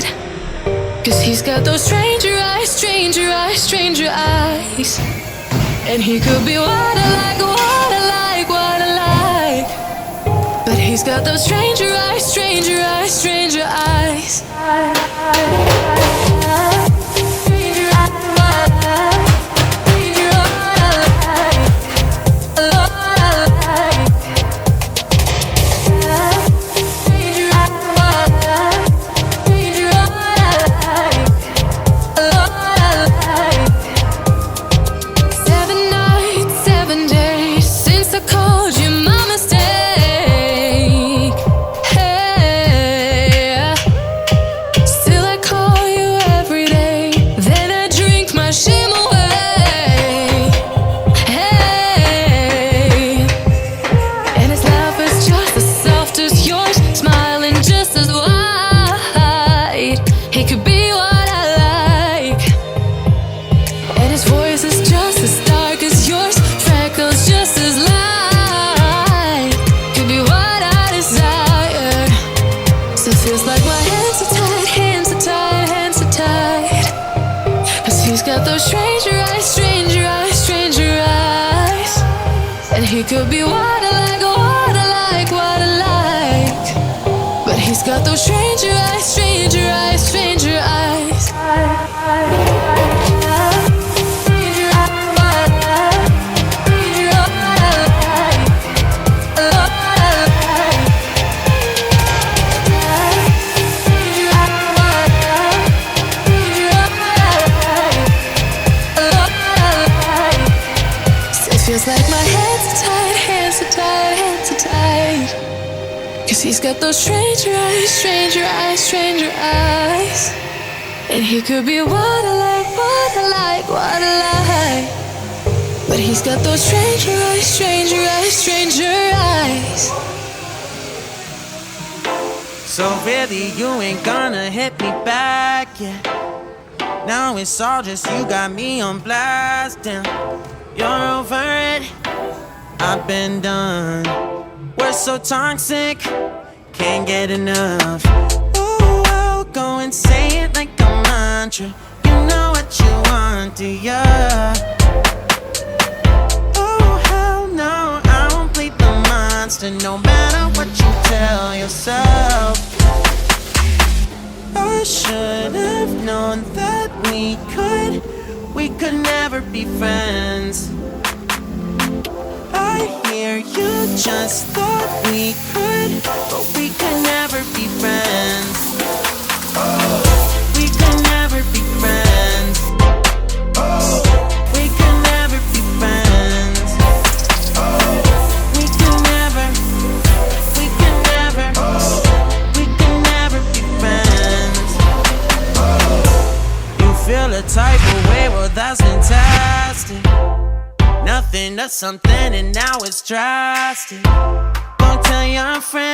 side. Cause he's got those stranger eyes, stranger eyes, stranger eyes. And he could be what I like, what I like, what I like. But he's got those stranger eyes, stranger eyes, stranger eyes. He could be what I like, what I like, what I like. But he's got those stranger eyes, stranger eyes, stranger eyes. Feels like my hands are tied, hands are tied. Cause he's got those stranger eyes, stranger eyes, stranger eyes. And he could be what I like, what I like, what I like. But he's got those stranger eyes, stranger eyes, stranger eyes. So really you ain't gonna hit me back yet. Now it's all just you got me on blast, damn. You're over it, I've been done. We're so toxic, can't get enough. Ooh, I'll go and say it like a mantra. You know what you want, do ya? Oh, hell no, I won't play the monster. No matter what you tell yourself. I should have known that we could never be friends. I hear you just thought we could, but we could never be friends. We could never be friends. We could never be friends. We could never, we could never, we could never be friends. You feel a type of way, well that's fantastic. Nothing to something and now it's drastic. Don't tell your friends.